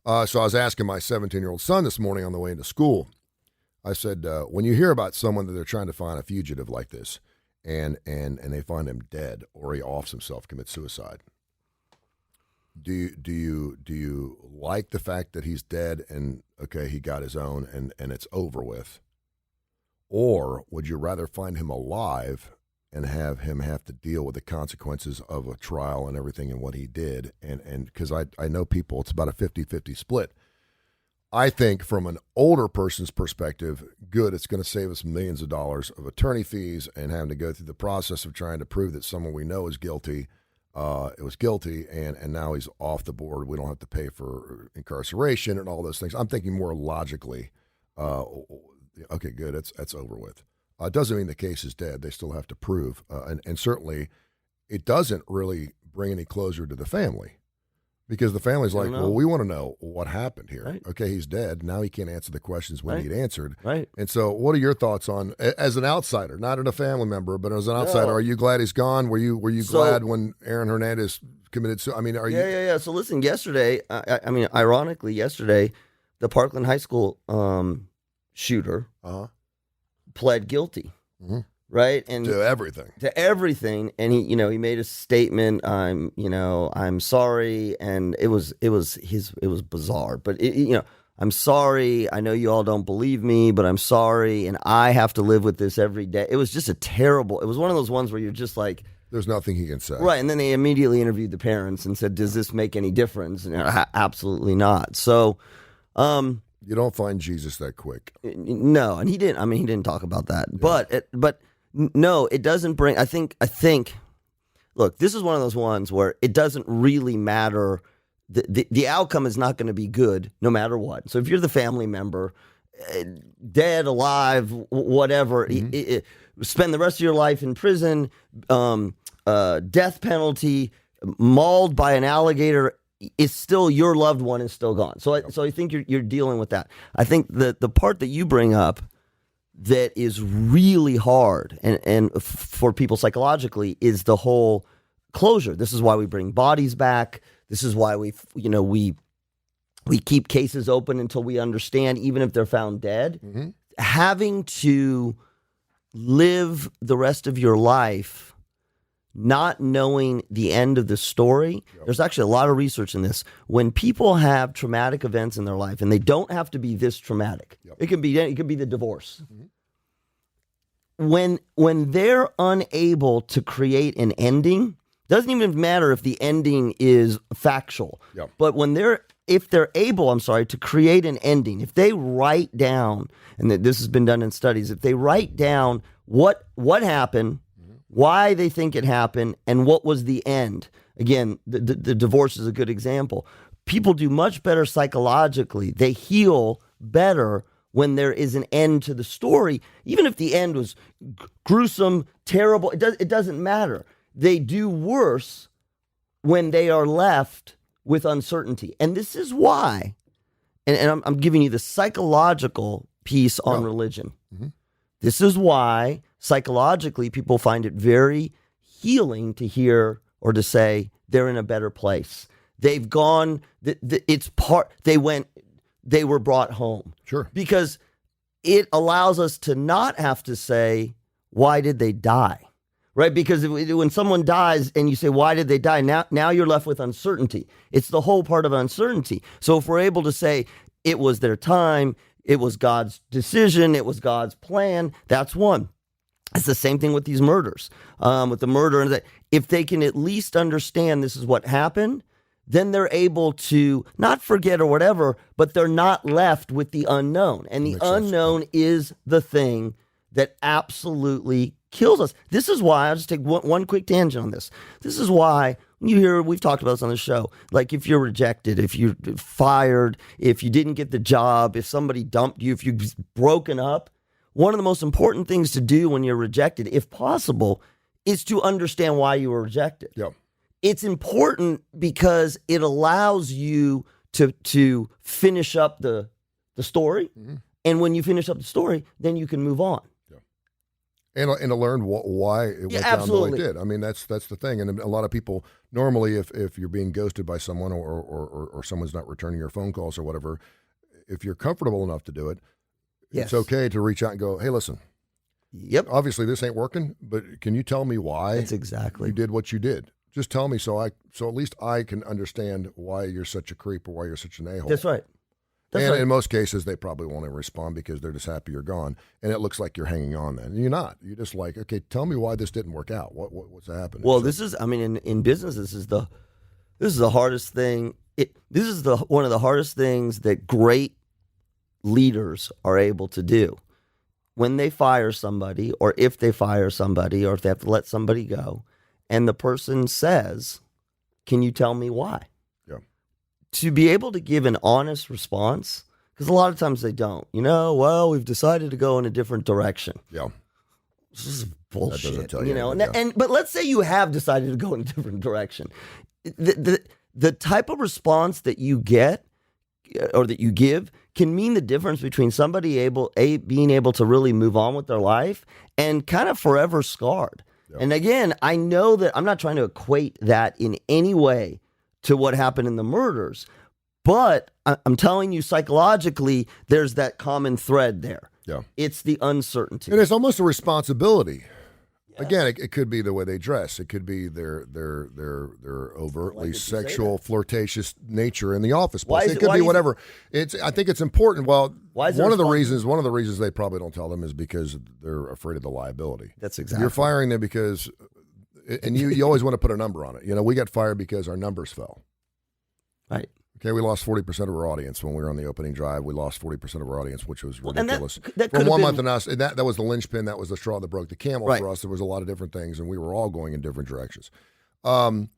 So I was asking my 17-year-old son this morning on the way into school. I said, when you hear about someone that they're trying to find a fugitive like this, and they find him dead or he offs himself, commits suicide, do you like the fact that he's dead and okay, he got his own and it's over with, or would you rather find him alive and have him have to deal with the consequences of a trial and everything and what he did? And because I know people, it's about a 50-50 split. I think from an older person's perspective, good, it's going to save us millions of dollars of attorney fees and having to go through the process of trying to prove that someone we know is guilty, it was guilty, and now he's off the board. We don't have to pay for incarceration and all those things. I'm thinking more logically, okay, good, that's over with. It doesn't mean the case is dead. They still have to prove. And certainly it doesn't really bring any closure to the family because the family's like, well, we want to know what happened here. Right. Okay, he's dead. Now he can't answer the questions we need answered. Right. And so what are your thoughts on, as an outsider, not as a family member, but as an outsider, are you glad he's gone? Were you glad when Aaron Hernandez committed suicide? I mean, are you? Yeah. So listen, yesterday, ironically, yesterday, the Parkland High School shooter pled guilty, right? And to everything, and he made a statement. I'm sorry, and it was bizarre, but I'm sorry. I know you all don't believe me, but I'm sorry, and I have to live with this every day. It was just it was one of those ones where you're just like, there's nothing he can say, right? And then they immediately interviewed the parents and said, "Does this make any difference?" And absolutely not. So. You don't find Jesus that quick. No, and he didn't. I mean, he didn't talk about that. Yeah. But no, it doesn't bring. I think. Look, this is one of those ones where it doesn't really matter. The outcome is not going to be good no matter what. So if you're the family member, dead, alive, whatever, spend the rest of your life in prison, death penalty, mauled by an alligator. It's still your loved one is still gone. So I think you're dealing with that. I think the part that you bring up that is really hard and for people psychologically is the whole closure. This is why we bring bodies back. This is why we keep cases open until we understand, even if they're found dead. Mm-hmm. Having to live the rest of your life not knowing the end of the story. Yep. There's actually a lot of research in this. When people have traumatic events in their life, and they don't have to be this traumatic, it could be the divorce. Mm-hmm. When they're unable to create an ending, doesn't even matter if the ending is factual. Yep. But if they're able, to create an ending, if they write down, and this has been done in studies, if they write down what happened, why they think it happened, and what was the end. Again, the divorce is a good example. People do much better psychologically. They heal better when there is an end to the story. Even if the end was gruesome, terrible, it doesn't matter. They do worse when they are left with uncertainty. And this is why, and I'm giving you the psychological piece on religion. Mm-hmm. This is why psychologically people find it very healing to hear or to say they're in a better place. They've gone, they were brought home. Sure. Because it allows us to not have to say, why did they die? Right? Because when someone dies and you say, why did they die? Now you're left with uncertainty. It's the whole part of uncertainty. So if we're able to say it was their time, it was God's decision, it was God's plan, that's one. It's the same thing with these murders, with the murder. And if they can at least understand this is what happened, then they're able to not forget or whatever, but they're not left with the unknown. And the unknown is the thing that absolutely kills us. This is why, I'll just take one quick tangent on this. This is why you hear, we've talked about this on the show, like if you're rejected, if you're fired, if you didn't get the job, if somebody dumped you, if you've broken up, one of the most important things to do when you're rejected, if possible, is to understand why you were rejected. Yep. It's important because it allows you to finish up the story. Mm-hmm. And when you finish up the story, then you can move on. Yep. And to learn why it went down the way it did. I mean, that's the thing. And a lot of people, normally, if you're being ghosted by someone or someone's not returning your phone calls or whatever, if you're comfortable enough to do it, it's okay to reach out and go, hey, listen. Yep. Obviously, this ain't working, but can you tell me why That's exactly. you did what you did? Just tell me so at least I can understand why you're such a creep or why you're such an a-hole. That's right. In most cases, they probably won't even respond because they're just happy you're gone. And it looks like you're hanging on then. And you're not. You're just like, okay, tell me why this didn't work out. What's happening? Well, this is, I mean, in business, this is the hardest thing. This is one of the hardest things that great leaders are able to do. When they fire somebody, or if they fire somebody, or if they have to let somebody go, and the person says, can you tell me why? Yeah. To be able to give an honest response, because a lot of times they don't. Well, we've decided to go in a different direction. Yeah. This is bullshit. That doesn't tell you. But let's say you have decided to go in a different direction. The type of response that you get or that you give can mean the difference between somebody being able to really move on with their life and kind of forever scarred. Yeah. And again, I know that I'm not trying to equate that in any way to what happened in the murders, but I'm telling you psychologically, there's that common thread there. Yeah. It's the uncertainty. And it's almost a responsibility. Yeah. Again, it could be the way they dress. It could be their overtly sexual, flirtatious nature in the office place. It could be whatever. I think it's important. Well, one of the reasons they probably don't tell them is because they're afraid of the liability. That's exactly. You're firing them because, and you always want to put a number on it. We got fired because our numbers fell. Right. Okay, we lost 40% of our audience when we were on the opening drive. We lost 40% of our audience, which was ridiculous. That for 1 month and us, that was the linchpin. That was the straw that broke the camel right. for us. There was a lot of different things, and we were all going in different directions. But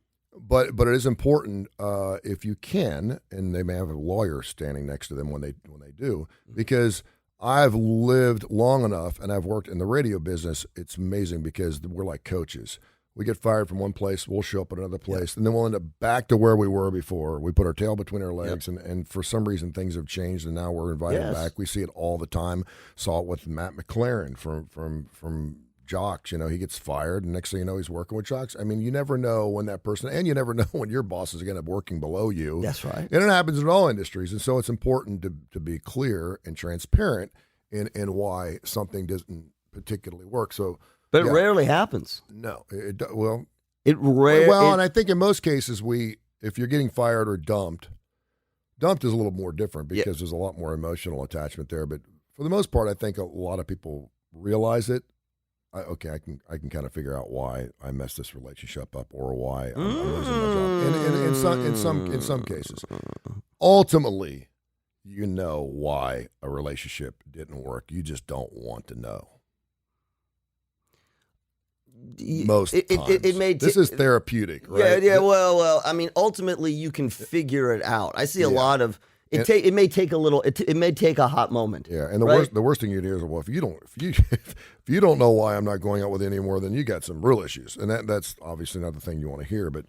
it is important if you can, and they may have a lawyer standing next to them when they do, because I've lived long enough and I've worked in the radio business. It's amazing because we're like coaches. We get fired from one place, we'll show up at another place, and then we'll end up back to where we were before. We put our tail between our legs, and for some reason things have changed, and now we're invited back. We see it all the time. Saw it with Matt McLaren from Jocks. He gets fired, and next thing you know, he's working with Jocks. I mean, you never know when that person, and you never know when your boss is going to end up working below you. That's right. And it happens in all industries, and so it's important to be clear and transparent in why something doesn't particularly work. So. But it rarely happens. No. And I think in most cases, if you're getting fired or dumped is a little more different because there's a lot more emotional attachment there. But for the most part, I think a lot of people realize it. I can kind of figure out why I messed this relationship up or why I'm losing my job. In some cases, ultimately, you know why a relationship didn't work. You just don't want to know. Most times. This is therapeutic, right? Yeah. Well. I mean, ultimately, you can figure it out. I see a lot of it. It may take a little. It may take a hot moment. Yeah, and the worst thing you hear is, well, if you don't know why I'm not going out with you anymore, then you got some real issues, and that's obviously not the thing you want to hear. But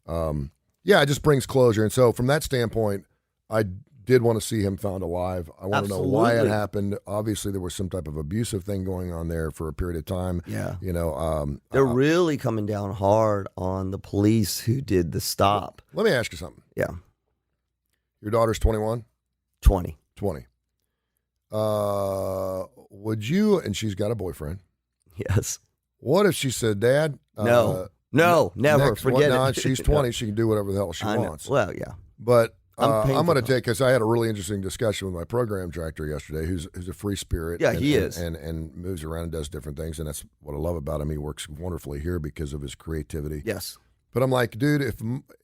it just brings closure, and so from that standpoint, I did want to see him found alive. I want to know why it happened. Obviously, there was some type of abusive thing going on there for a period of time. Yeah. They're really coming down hard on the police who did the stop. Let me ask you something. Yeah. Your daughter's 21? 20. Would you, and she's got a boyfriend. Yes. What if she said, Dad? No, never. Forget it. She's 20. She can do whatever the hell she wants. Well, yeah. But I'm going to take, because I had a really interesting discussion with my program director yesterday, who's a free spirit. Yeah, he is. And moves around and does different things. And that's what I love about him. He works wonderfully here because of his creativity. Yes. But I'm like, dude,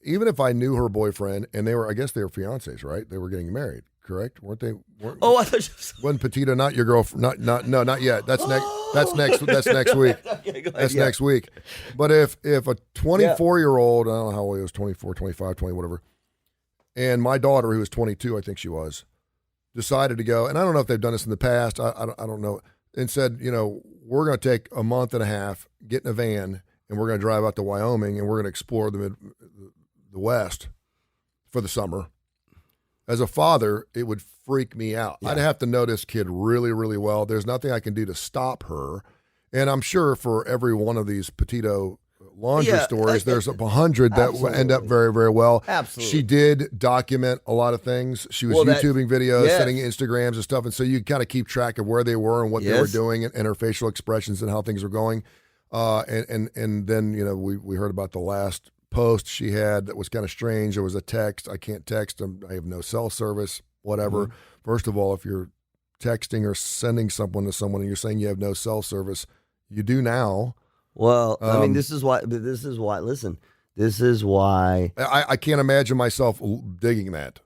even if I knew her boyfriend, and I guess they were fiancés, right? They were getting married, correct? Weren't they? I thought wasn't Petita not your girlfriend? Not yet. That's next week. Okay, that's next week. But if a 24-year-old, I don't know how old he was, 24, 25, 20, whatever, and my daughter, who was 22, I think she was, decided to go, and I don't know if they've done this in the past, I don't know, and said, we're going to take a month and a half, get in a van, and we're going to drive out to Wyoming, and we're going to explore the West for the summer. As a father, it would freak me out. Yeah. I'd have to know this kid really, really well. There's nothing I can do to stop her. And I'm sure for every one of these Petito laundry stories, there's 100 that end up very, very well. Absolutely. She did document a lot of things. She was YouTubing videos, sending Instagrams and stuff. And so you kind of keep track of where they were and what they were doing and her facial expressions and how things were going. And then, you know, we heard about the last post she had that was kind of strange. It was a text. I can't text. I have no cell service, whatever. First of all, if you're texting or sending someone to someone and you're saying you have no cell service, you do now. Well, I mean, this is why. Listen, this is why I can't imagine myself digging that.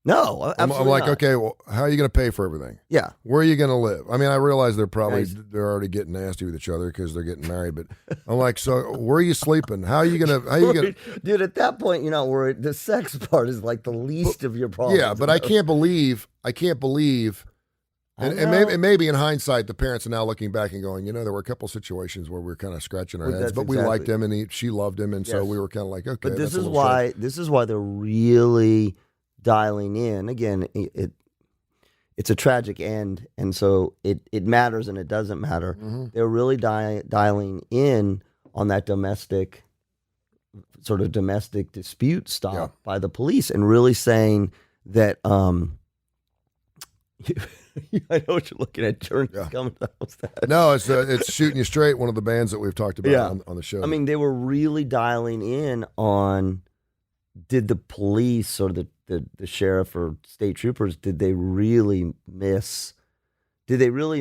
No, I'm like, not. okay, well, how are you going to pay for everything? Yeah, where are you going to live? I mean, I realize they're already getting nasty with each other because they're getting married. But I'm like, so where are you sleeping? How are you going to? Dude, at that point, you're not worried. The sex part is like the least of your problems. Yeah, but I can't believe. And maybe in hindsight, the parents are now looking back and going, you know, there were a couple situations where we were kind of scratching our heads, but we liked him and she loved him, and so we were kind of like, okay. But this is why they're really dialing in. Again, it's a tragic end, and so it matters and it doesn't matter. They're really dialing in on that domestic dispute stop by the police, and really saying that. I know what you're looking at. Coming. What's that? No, it's Shooting You Straight, one of the bands that we've talked about on the show. I mean, they were really dialing in on, did the police or the sheriff or state troopers, did they really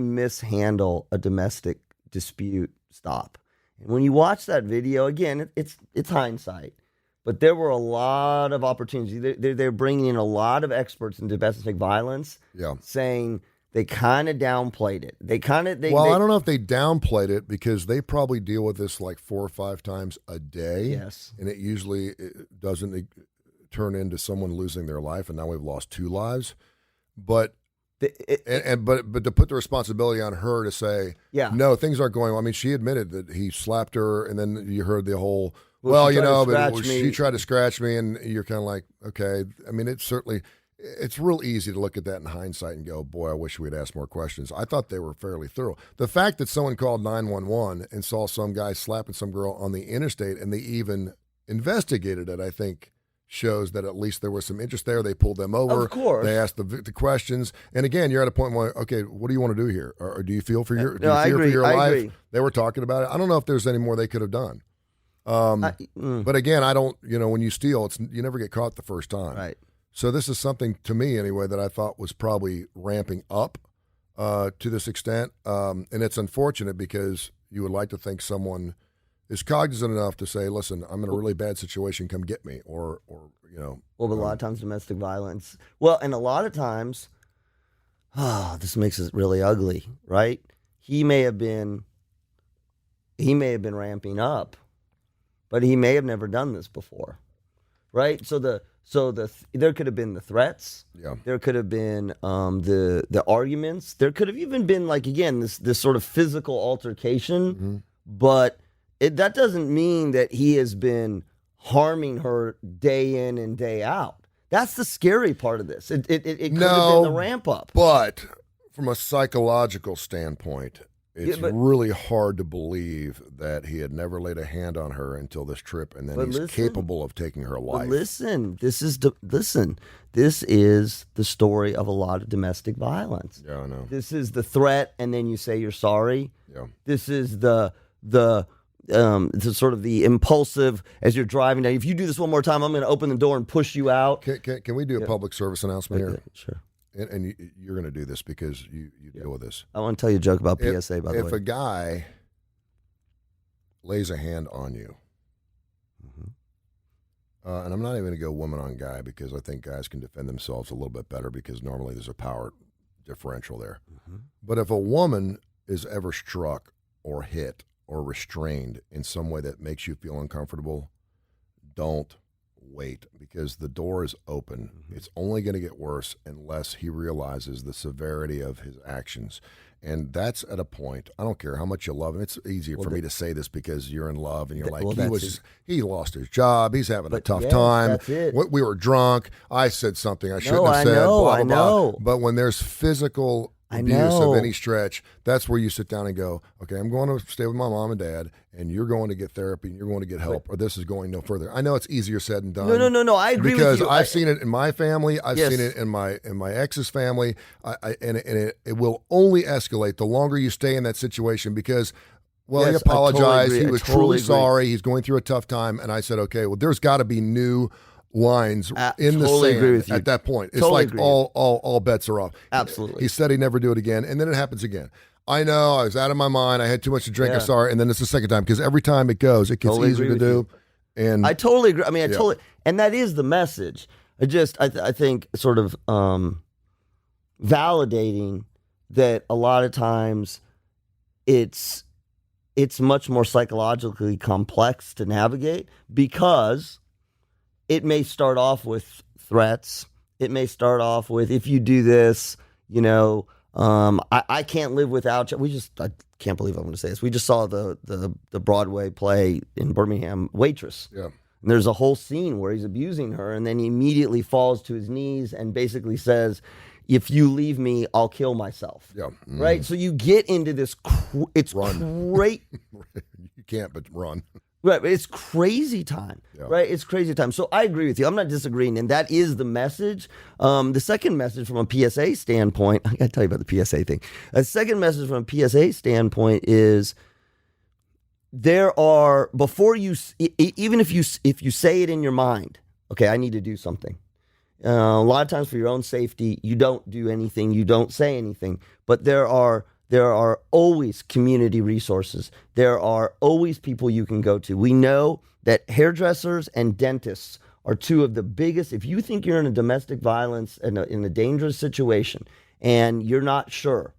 mishandle a domestic dispute stop? And when you watch that video, again, it's hindsight. But there were a lot of opportunities. They're bringing in a lot of experts in domestic violence, saying they kind of downplayed it. I don't know if they downplayed it because they probably deal with this like 4 or 5 times a day. Yes, and it doesn't turn into someone losing their life, and now we've lost 2 lives. But but to put the responsibility on her to say, no, things aren't going well. I mean, she admitted that he slapped her, and then you heard the whole. Well, you know, but she tried to scratch me, and you're kind of like, okay. I mean, it's real easy to look at that in hindsight and go, boy, I wish we'd asked more questions. I thought they were fairly thorough. The fact that someone called 911 and saw some guy slapping some girl on the interstate and they even investigated it, I think shows that at least there was some interest there. They pulled them over. Of course. They asked the questions. And again, you're at a point where, okay, what do you want to do here? Or do you feel for your, I agree. life? Agree. They were talking about it. I don't know if there's any more they could have done. But again, I don't, when you steal, you never get caught the first time. Right. So this is something to me anyway that I thought was probably ramping up to this extent. And it's unfortunate because you would like to think someone is cognizant enough to say, listen, I'm in a really bad situation, come get me. Or Well, but a lot of times domestic violence. Well, and a lot of times, this makes it really ugly, right? He may have been ramping up, but he may have never done this before, right? So there could have been the threats. Yeah. There could have been the arguments. There could have even been, like, again, this sort of physical altercation. But that doesn't mean that he has been harming her day in and day out. That's the scary part of this. It could have been the ramp up. But from a psychological standpoint, it's really hard to believe that he had never laid a hand on her until this trip, and then he's capable of taking her life. This is the story of a lot of domestic violence. Yeah, I know. This is the threat, and then you say you're sorry. Yeah. This is the sort of the impulsive as you're driving down. If you do this one more time, I'm going to open the door and push you out. Can we do a public service announcement here? Sure. And you're going to do this because you deal with this. I want to tell you a joke about PSA, by the way. If a guy lays a hand on you, and I'm not even going to go woman on guy because I think guys can defend themselves a little bit better because normally there's a power differential there. But if a woman is ever struck or hit or restrained in some way that makes you feel uncomfortable, don't wait because the door is open. It's only going to get worse unless he realizes the severity of his actions. And that's at a point, I don't care how much you love him. It's easier for me to say this because you're in love and you're like, he lost his job. He's having a tough time. That's it. We were drunk. I said something I shouldn't have said. I know. But when there's physical abuse know. of any stretch, that's where you sit down and go, okay, I'm going to stay with my mom and dad, and you're going to get therapy, and you're going to get help, or this is going no further. I know it's easier said than done. No. I agree with you. Because I've seen it in my family. I've Yes. seen it in my ex's family. And it will only escalate the longer you stay in that situation because, well, he Yes, I totally apologized. agree. He I was totally truly agree. sorry. He's going through a tough time. And I said, okay, well, there's got to be new lines in the totally sand agree with you. at that point. It's Totally like agree. all bets are off. Absolutely. He said he'd never do it again, and then it happens again. I know, I was out of my mind. I had too much to drink. Yeah. I'm sorry. And then it's the second time because every time it goes, it gets Totally easier agree to with do. And I totally agree. I mean, I Yeah. totally, and that is the message. I think sort of validating that a lot of times it's much more psychologically complex to navigate because it may start off with threats. It may start off with, if you do this, I can't live without you. I can't believe I'm going to say this. We just saw the Broadway play in Birmingham, Waitress. yeah. And there's a whole scene where he's abusing her, and then he immediately falls to his knees and basically says, "If you leave me, I'll kill myself." Yeah. Right? So you get into this, it's Run. great. You can't but run. Right, but it's crazy time, Yeah. right? It's crazy time. So I agree with you. I'm not disagreeing, and that is the message. The second message from a PSA standpoint, I got to tell you about the PSA thing. A second message from a PSA standpoint is there are, before you, even if you say it in your mind, okay, I need to do something. A lot of times for your own safety, you don't do anything, you don't say anything, but there are always community resources. There are always people you can go to. We know that hairdressers and dentists are two of the biggest. If you think you're in a domestic violence in a dangerous situation and you're not sure,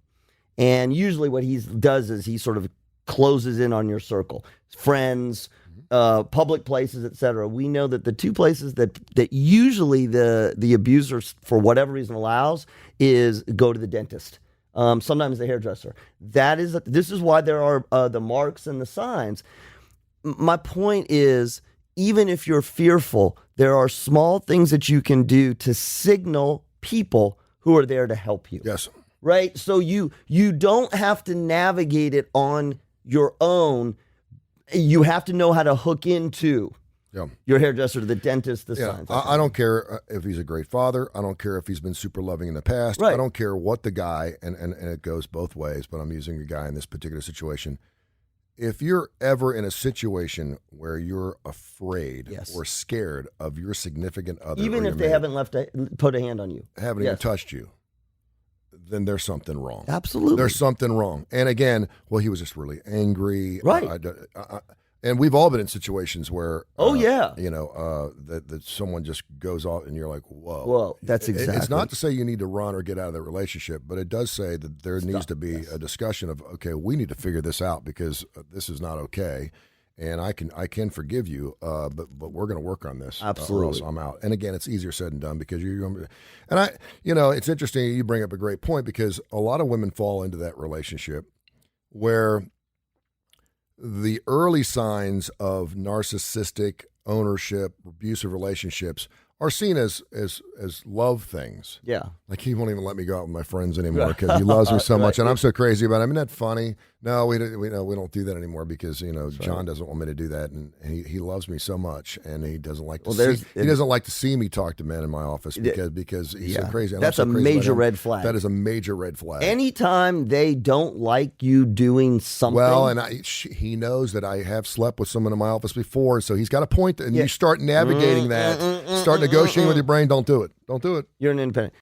and usually what he does is he sort of closes in on your circle, friends, public places, etc. We know that the two places that usually the abuser, for whatever reason, allows is go to the dentist. Sometimes the hairdresser. This is why there are the marks and the signs. My point is, even if you're fearful, there are small things that you can do to signal people who are there to help you. Yes. Right? So you don't have to navigate it on your own. You have to know how to hook into Yeah. your hairdresser, the dentist, the Yeah, signs. I don't care if he's a great father. I don't care if he's been super loving in the past. Right. I don't care what the guy, and it goes both ways, but I'm using the guy in this particular situation. If you're ever in a situation where you're afraid Yes. or scared of your significant other, Even or if your they mate, haven't put a hand on you. haven't Yes. even touched you, then there's something wrong. Absolutely. There's something wrong. And again, well, he was just really angry. Right. And we've all been in situations where, Oh, yeah. that someone just goes off and you're like, whoa. Whoa, that's exactly. It's not to say you need to run or get out of that relationship, but it does say that there needs to be a discussion of, okay, we need to figure this out because this is not okay. And I can forgive you, but we're going to work on this. Absolutely. Or else I'm out. And again, it's easier said than done because it's interesting. You bring up a great point because a lot of women fall into that relationship where the early signs of narcissistic ownership, abusive relationships are seen as love things. Yeah. Like he won't even let me go out with my friends anymore because he loves me so much, and I'm so crazy about it. I mean, that's funny. No, we don't do that anymore because John doesn't want me to do that, and he loves me so much, and he doesn't like to see me talk to men in my office because he's so crazy. And That's I'm so a crazy about major him. red flag. That is a major red flag. Anytime they don't like you doing something. Well, and he knows that I have slept with someone in my office before, so he's got a point. And you start navigating that, start negotiating with your brain. Don't do it. Don't do it. You're an independent.